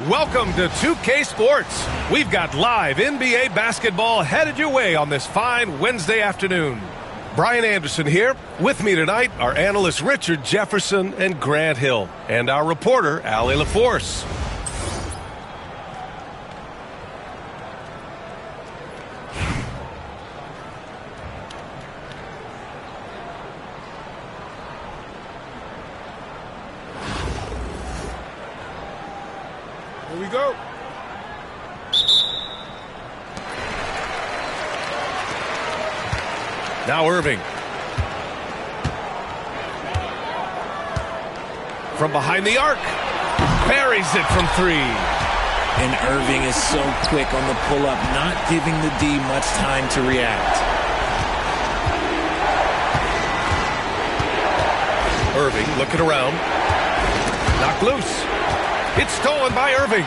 Welcome to 2K Sports. We've got live NBA basketball headed your way on this fine Wednesday afternoon. Brian Anderson here. With me tonight are analysts Richard Jefferson and Grant Hill, and our reporter, Allie LaForce. Here we go. Now Irving. From behind the arc. Buries it from three. And Irving is so quick on the pull-up, not giving the D much time to react. Irving looking around. Knocked loose. It's stolen by Irving.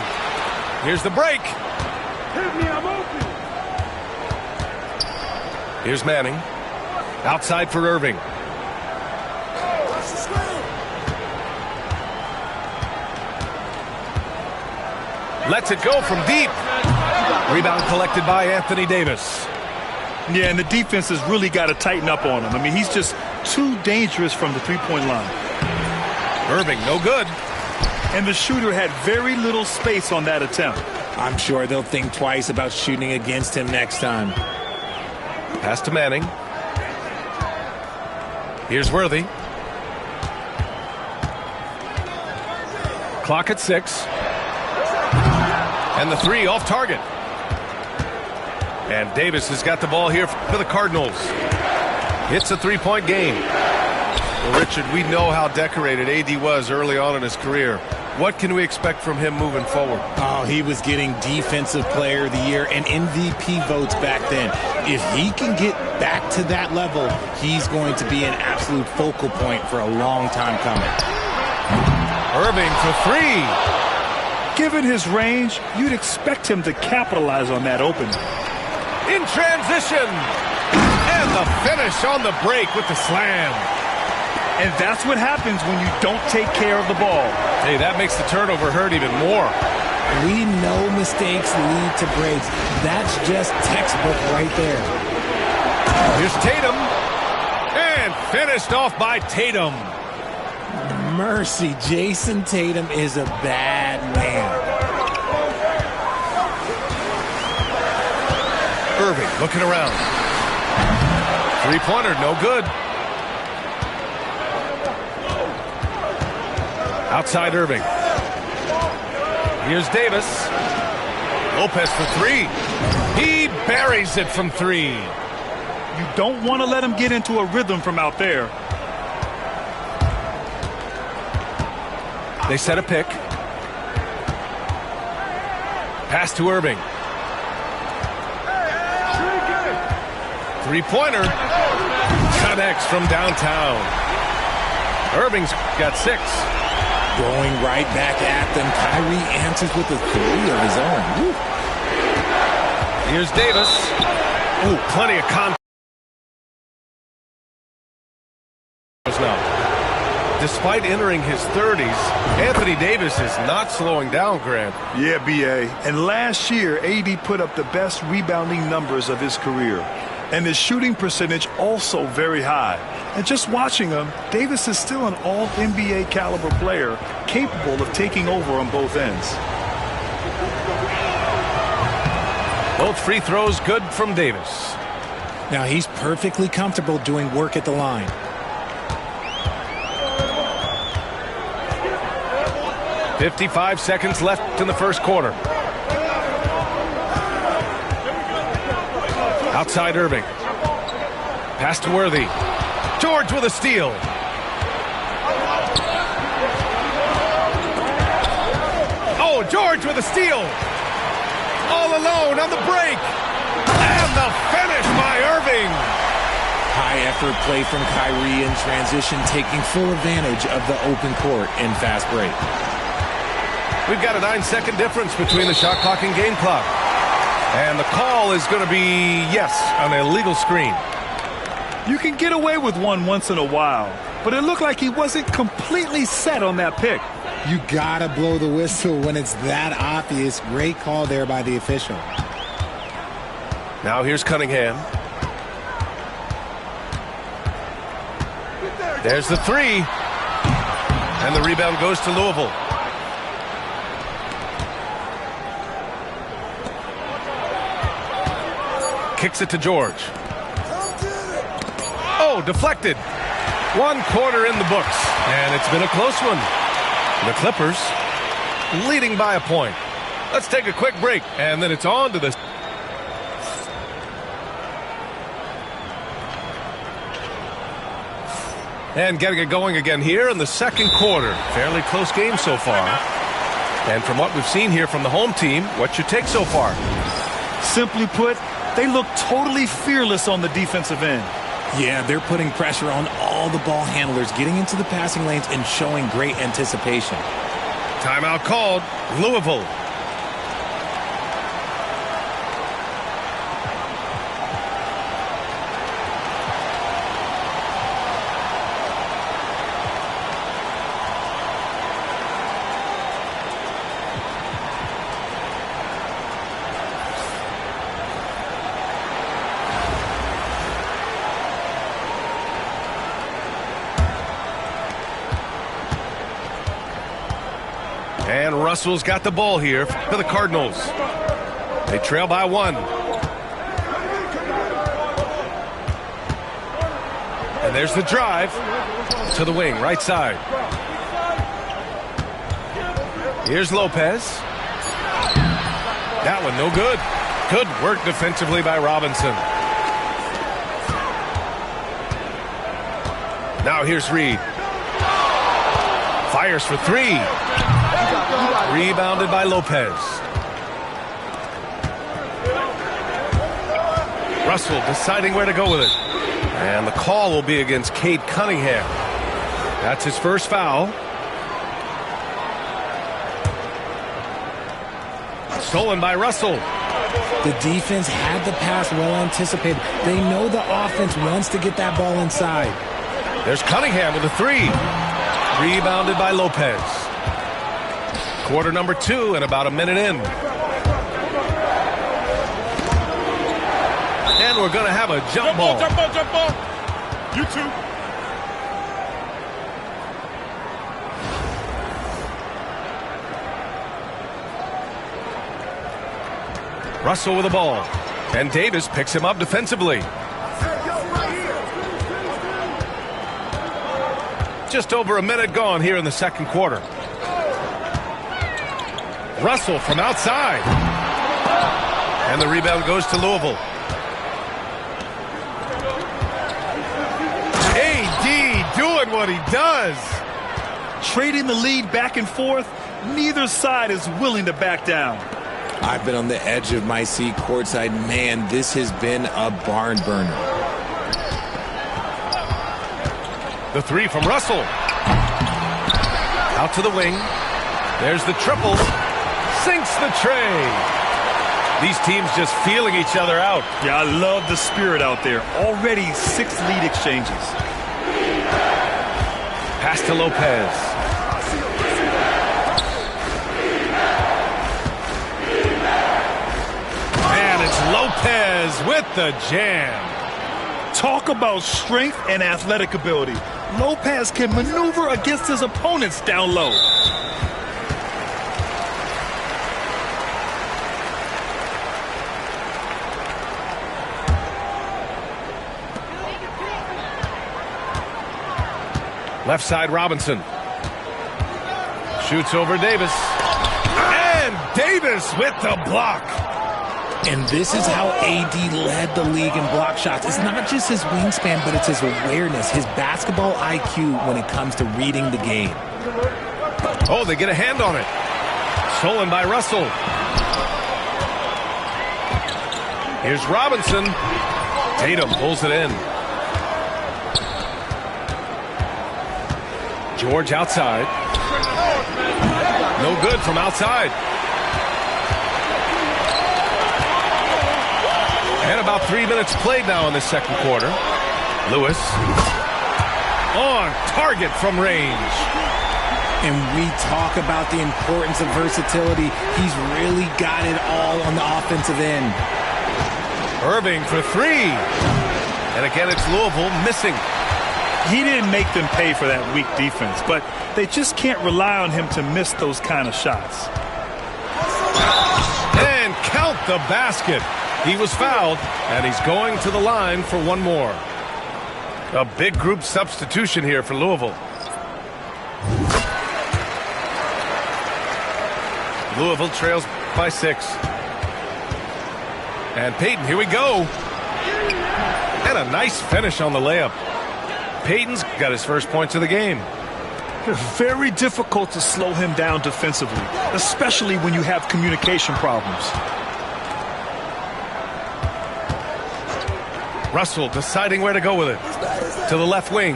Here's the break. Hit me, I'm open. Here's Manning. Outside for Irving. Lets it go from deep. Rebound collected by Anthony Davis. Yeah, and the defense has really got to tighten up on him. I mean, he's just too dangerous from the three-point line. Irving, no good. And the shooter had very little space on that attempt. I'm sure they'll think twice about shooting against him next time. Pass to Manning. Here's Worthy. Clock at 6. And the three off target. And Davis has got the ball here for the Cardinals. It's a three-point game. Well, Richard, we know how decorated AD was early on in his career. What can we expect from him moving forward? Oh, he was getting Defensive Player of the Year and MVP votes back then. If he can get back to that level, he's going to be an absolute focal point for a long time coming. Irving for three. Given his range, you'd expect him to capitalize on that opening. In transition. And the finish on the break with the slam. And that's what happens when you don't take care of the ball. Hey, that makes the turnover hurt even more. We know mistakes lead to breaks. That's just textbook right there. Here's Tatum. And finished off by Tatum. Mercy, Jason Tatum is a bad man. Irving looking around. Three-pointer, no good. Outside Irving. Here's Davis. Lopez for three. He buries it from three. You don't want to let him get into a rhythm from out there. They set a pick. Pass to Irving. Three-pointer. Connects from downtown. Irving's got 6. Going right back at them. Kyrie answers with a 3 of his own. Woo. Here's Davis. Ooh, plenty of contact now. Despite entering his 30s, Anthony Davis is not slowing down, Grant. Yeah, B.A. And last year, AD put up the best rebounding numbers of his career. And his shooting percentage also very high. And just watching him, Davis is still an all-NBA caliber player, capable of taking over on both ends. Both free throws good from Davis. Now he's perfectly comfortable doing work at the line. .55 seconds left in the first quarter. Outside Irving. Pass to Worthy. George with a steal. Oh, George with a steal. All alone on the break. And the finish by Irving. High effort play from Kyrie in transition, taking full advantage of the open court in fast break. We've got a 9-second difference between the shot clock and game clock. And the call is going to be, yes, an illegal screen. You can get away with one once in a while, but it looked like he wasn't completely set on that pick. You gotta blow the whistle when it's that obvious. Great call there by the official. Now here's Cunningham. There's the three. And the rebound goes to Louisville. Kicks it to George. Oh, deflected. 1 quarter in the books. And it's been a close one. The Clippers leading by a point. Let's take a quick break, and then it's on to the... And getting it going again here in the second quarter. Fairly close game so far. And from what we've seen here from the home team, what's your take so far? Simply put, they look totally fearless on the defensive end. Yeah, they're putting pressure on all the ball handlers, getting into the passing lanes and showing great anticipation. Timeout called. Louisville. And Russell's got the ball here for the Cardinals. They trail by 1. And there's the drive to the wing, right side. Here's Lopez. That one no good. Good work defensively by Robinson. Now here's Reed. Fires for 3. Rebounded by Lopez. Russell deciding where to go with it. And the call will be against Cade Cunningham. That's his first foul. Stolen by Russell. The defense had the pass well anticipated. They know the offense wants to get that ball inside. There's Cunningham with a 3. Rebounded by Lopez. Quarter number 2 and about a minute in. And we're going to have a jump ball. Jump ball. You too. Russell with the ball. And Davis picks him up defensively. Just over a minute gone here in the second quarter. Russell from outside. And the rebound goes to Louisville. AD doing what he does. Trading the lead back and forth, neither side is willing to back down. I've been on the edge of my seat courtside. Man, this has been a barn burner. The 3 from Russell. Out to the wing. There's the triple. Sinks the tray. These teams just feeling each other out. Yeah, I love the spirit out there. Already 6 lead exchanges. Pass to Lopez. And it's Lopez with the jam. Talk about strength and athletic ability. Lopez can maneuver against his opponents down low. Left side, Robinson. Shoots over Davis. And Davis with the block. And this is how AD led the league in block shots. It's not just his wingspan, but it's his awareness, his basketball IQ when it comes to reading the game. Oh, they get a hand on it. Stolen by Russell. Here's Robinson. Tatum pulls it in. George outside. No good from outside. And about 3 minutes played now in the second quarter. Lewis. On target from range. And we talk about the importance of versatility. He's really got it all on the offensive end. Irving for three. And again, it's Louisville missing. He didn't make them pay for that weak defense, but they just can't rely on him to miss those kind of shots. And count the basket. He was fouled, and he's going to the line for one more. A big group substitution here for Louisville. Louisville trails by 6. And Payton, here we go. And a nice finish on the layup. Payton's got his first points of the game. Very difficult to slow him down defensively, especially when you have communication problems. Russell deciding where to go with it. To the left wing.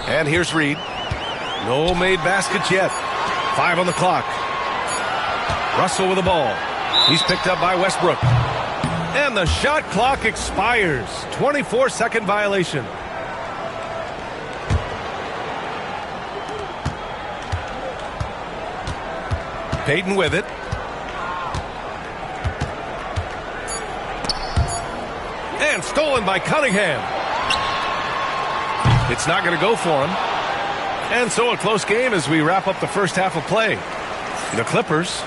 And here's Reed. No made baskets yet. 5 on the clock. Russell with the ball. He's picked up by Westbrook. And the shot clock expires. 24-second violation. Payton with it. And stolen by Cunningham. It's not going to go for him. And so a close game as we wrap up the first half of play. The Clippers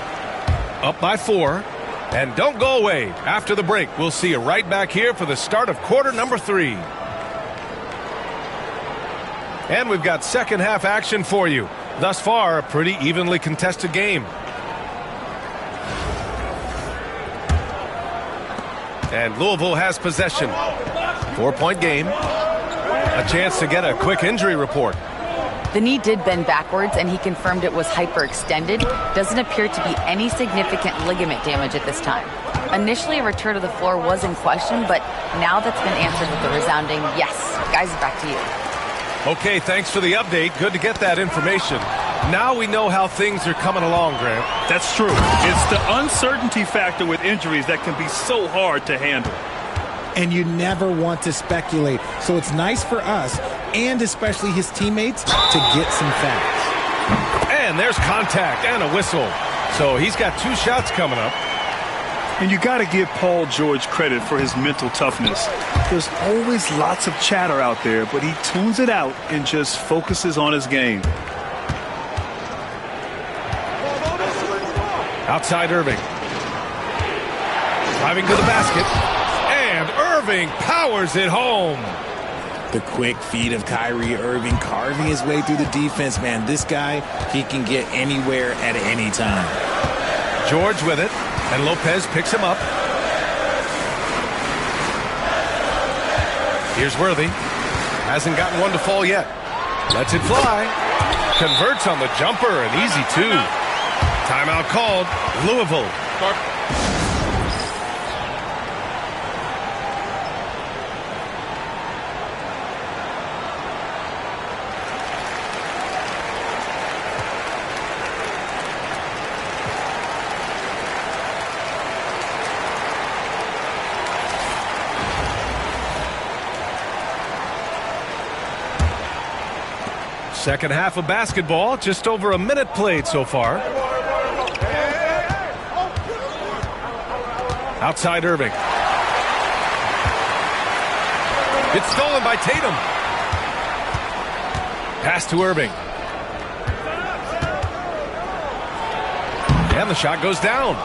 up by 4. And don't go away. After the break, we'll see you right back here for the start of quarter number 3. And we've got second half action for you. Thus far, a pretty evenly contested game. And Louisville has possession. 4-point game. A chance to get a quick injury report. The knee did bend backwards, and he confirmed it was hyperextended. Doesn't appear to be any significant ligament damage at this time. Initially, a return to the floor was in question, but now that's been answered with a resounding yes. Guys, back to you. Okay, thanks for the update. Good to get that information. Now we know how things are coming along, Grant. That's true. It's the uncertainty factor with injuries that can be so hard to handle. And you never want to speculate. So it's nice for us, and especially his teammates, to get some facts. And there's contact and a whistle. So he's got 2 shots coming up. And you got to give Paul George credit for his mental toughness. There's always lots of chatter out there, but he tunes it out and just focuses on his game. Outside Irving. Driving to the basket. And Irving powers it home. The quick feed of Kyrie Irving carving his way through the defense, man. This guy, he can get anywhere at any time. George with it, and Lopez picks him up. Here's Worthy. Hasn't gotten one to fall yet. Lets it fly. Converts on the jumper, an easy 2. Timeout called. Louisville. Second half of basketball, just over a minute played so far. Outside Irving. It's stolen by Tatum. Pass to Irving. And the shot goes down.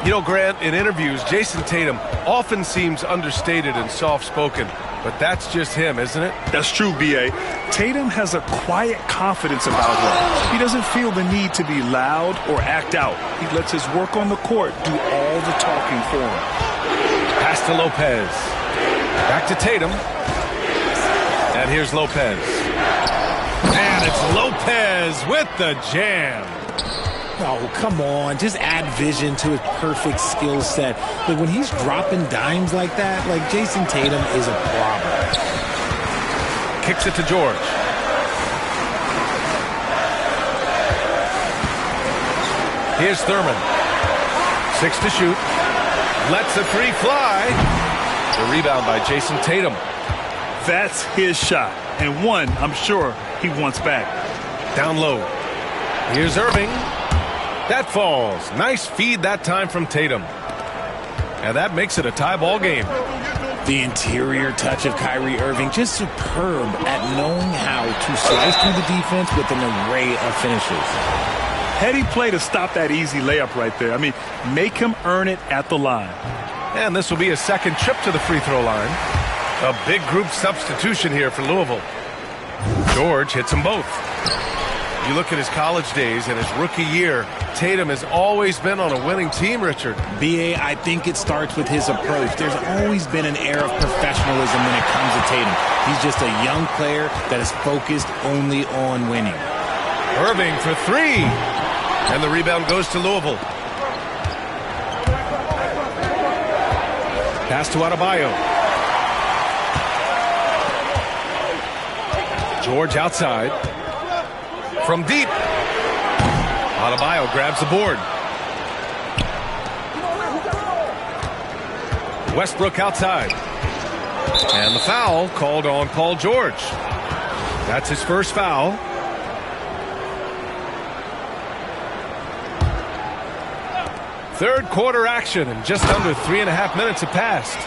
You know, Grant, in interviews, Jason Tatum often seems understated and soft-spoken. But that's just him, isn't it? That's true, B.A. Tatum has a quiet confidence about him. He doesn't feel the need to be loud or act out. He lets his work on the court do all the talking for him. Pass to Lopez. Back to Tatum. And here's Lopez. And it's Lopez with the jam. Oh, come on. Just add vision to his perfect skill set. Like, when he's dropping dimes like that, like, Jason Tatum is a problem. Kicks it to George. Here's Thurman. 6 to shoot. Lets the 3 fly. The rebound by Jason Tatum. That's his shot, and one I'm sure he wants back. Down low. Here's Irving. That falls. Nice feed that time from Tatum. And that makes it a tie ball game. The interior touch of Kyrie Irving, just superb at knowing how to slice through the defense with an array of finishes. Heady play to stop that easy layup right there. I mean, make him earn it at the line. And this will be his second trip to the free throw line. A big group substitution here for Louisville. George hits them both. You look at his college days and his rookie year, Tatum has always been on a winning team, Richard. B.A., I think it starts with his approach. There's always been an air of professionalism when it comes to Tatum. He's just a young player that is focused only on winning. Irving for 3. And the rebound goes to Louisville. Pass to Adebayo. George outside. From deep. Adebayo grabs the board. Westbrook outside. And the foul called on Paul George. That's his first foul. Third quarter action, and just under 3.5 minutes have passed.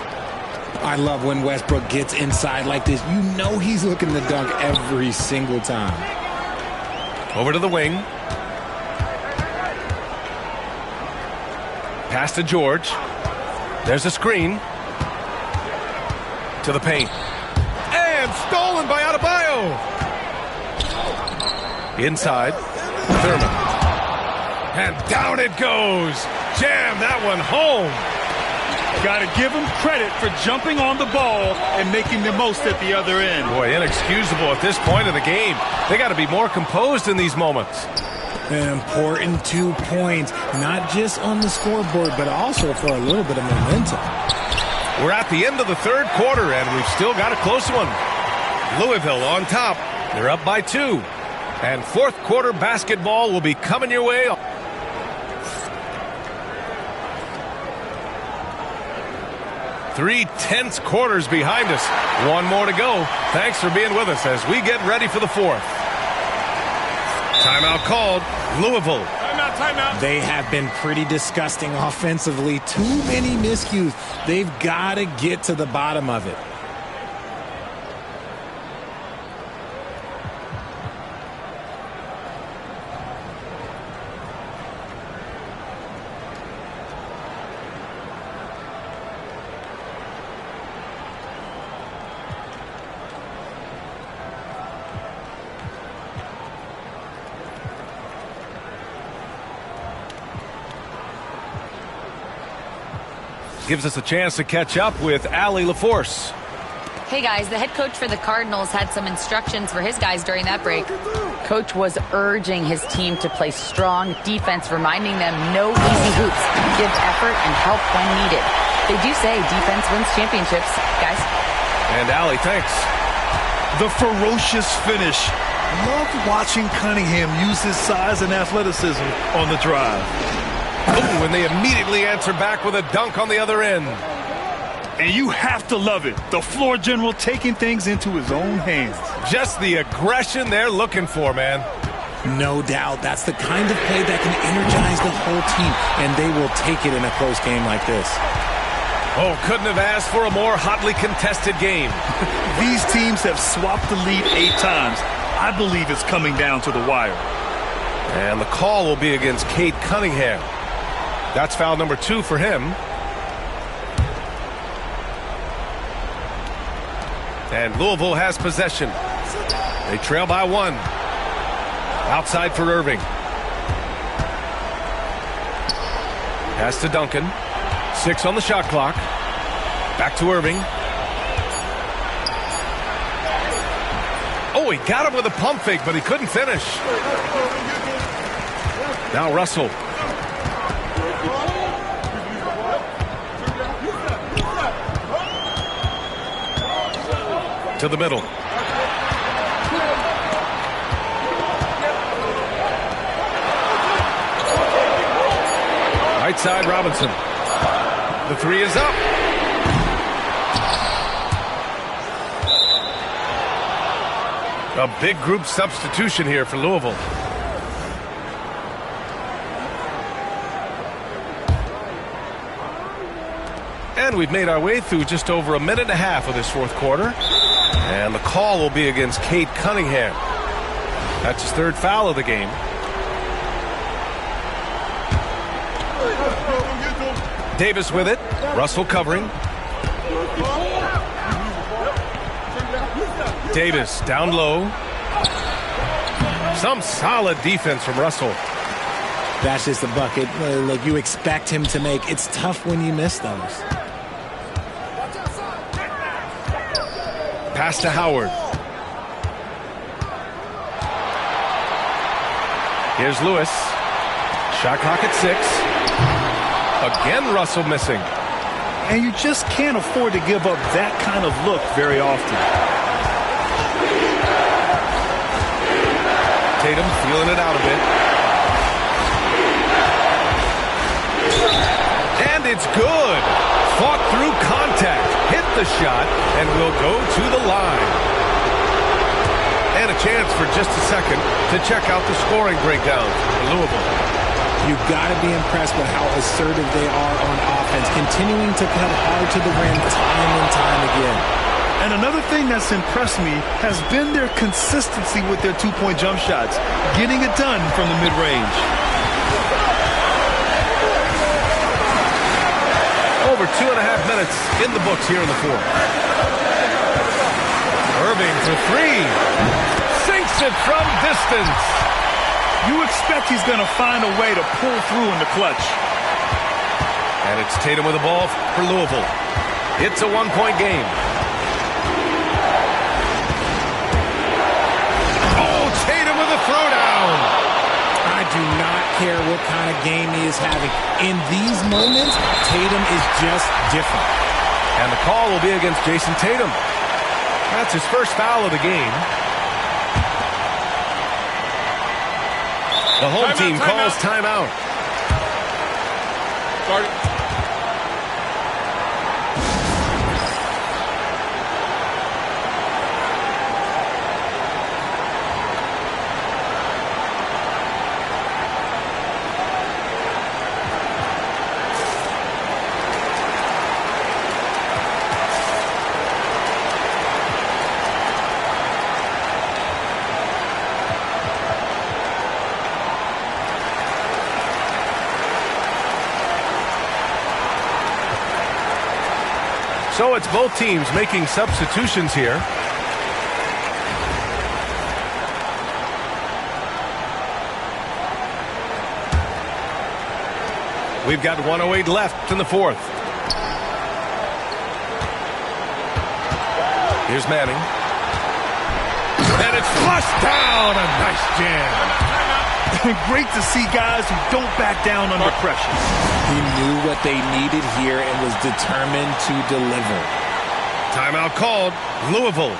I love when Westbrook gets inside like this. You know he's looking to dunk every single time. Over to the wing. Pass to George. There's a screen. To the paint. And stolen by Adebayo. Inside. Thurman. And down it goes. Jam that one home. Got to give him credit for jumping on the ball and making the most at the other end. Boy, inexcusable at this point of the game. They got to be more composed in these moments. An important 2 points, not just on the scoreboard, but also for a little bit of momentum. We're at the end of the third quarter, and we've still got a close one. Louisville on top. They're up by 2. And fourth quarter basketball will be coming your way. 3 tense quarters behind us. One more to go. Thanks for being with us as we get ready for the fourth. Timeout called. Louisville. Timeout. They have been pretty disgusting offensively. Too many miscues. They've got to get to the bottom of it. Gives us a chance to catch up with Allie LaForce. Hey guys, the head coach for the Cardinals had some instructions for his guys during that break. Coach was urging his team to play strong defense, reminding them no easy hoops, give effort and help when needed. They do say defense wins championships, guys. And Allie, thanks. The ferocious finish. Love watching Cunningham use his size and athleticism on the drive. Ooh, and they immediately answer back with a dunk on the other end. And you have to love it. The floor general taking things into his own hands. Just the aggression they're looking for, man. No doubt. That's the kind of play that can energize the whole team, and they will take it in a close game like this. Oh, couldn't have asked for a more hotly contested game. These teams have swapped the lead 8 times. I believe it's coming down to the wire. And the call will be against Cade Cunningham. That's foul number 2 for him. And Louisville has possession. They trail by 1. Outside for Irving. Pass to Duncan. 6 on the shot clock. Back to Irving. Oh, Oh, he got him with a pump fake, but he couldn't finish. Now Russell. To the middle. Right side, Robinson. The three is up. A big group substitution here for Louisville. And we've made our way through just over a minute and a half of this fourth quarter. And the call will be against Cade Cunningham. That's his third foul of the game. Davis with it. Russell covering. Davis down low. Some solid defense from Russell. That's just a bucket like you expect him to make. It's tough when you miss those. Pass to Howard. Here's Lewis. Shot clock at 6. Again, Russell missing. And you just can't afford to give up that kind of look very often. Tatum feeling it out a bit. And it's good. Fought through contact. Hit the shot and will go to the line. And a chance for just a second to check out the scoring breakdown for Louisville. You've got to be impressed with how assertive they are on offense, continuing to cut hard to the rim time and time again. And another thing that's impressed me has been their consistency with their two-point jump shots, getting it done from the mid-range. Over 2.5 minutes in the books here in the fourth. Irving for three. Sinks it from distance. You expect he's going to find a way to pull through in the clutch. And it's Tatum with the ball for Louisville. It's a one-point game. Oh, Tatum with a throwdown. I do not care what kind of game he is having. In these moments, Tatum is just different. And the call will be against Jason Tatum. That's his first foul of the game. The home team calls timeout. Sorry. So it's both teams making substitutions here. We've got 1:08 left in the fourth. Here's Manning. And it's flushed down. A nice jam. Great to see guys who don't back down under pressure. He knew what they needed here and was determined to deliver. Timeout called. Louisville.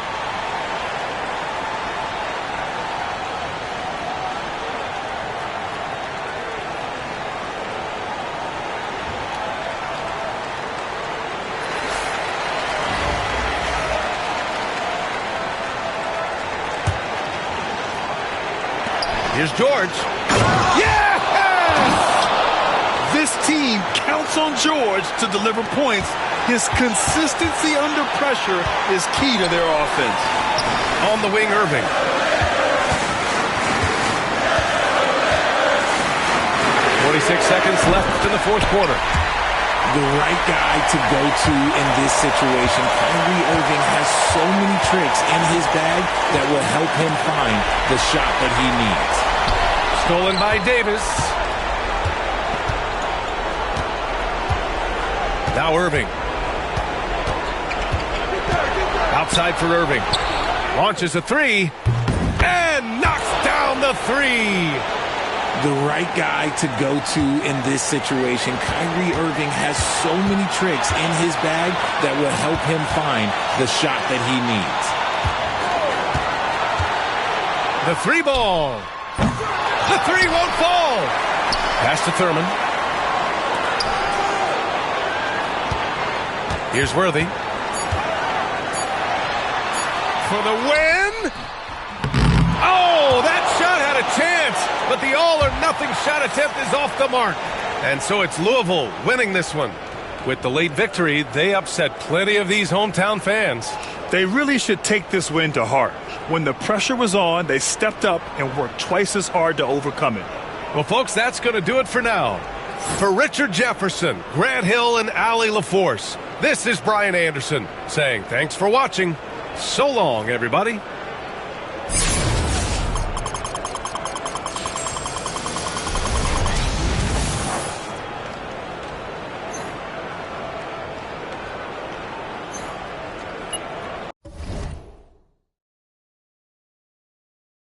Here's George. Yes! This team counts on George to deliver points. His consistency under pressure is key to their offense. On the wing, Irving. .46 seconds left in the fourth quarter. The right guy to go to in this situation. Kyrie Irving has so many tricks in his bag that will help him find the shot that he needs. Stolen by Davis. Now Irving. Outside for Irving. Launches a three. three. The right guy to go to in this situation. Kyrie Irving has so many tricks in his bag that will help him find the shot that he needs. The three ball. The three won't fall. Pass to Thurman. Here's Worthy. For the win. Oh, that shot had a chance, but the all-or-nothing shot attempt is off the mark. And so it's Louisville winning this one. With the late victory, they upset plenty of these hometown fans. They really should take this win to heart. When the pressure was on, they stepped up and worked twice as hard to overcome it. Well, folks, that's going to do it for now. For Richard Jefferson, Grant Hill, and Allie LaForce, this is Brian Anderson saying thanks for watching. So long, everybody.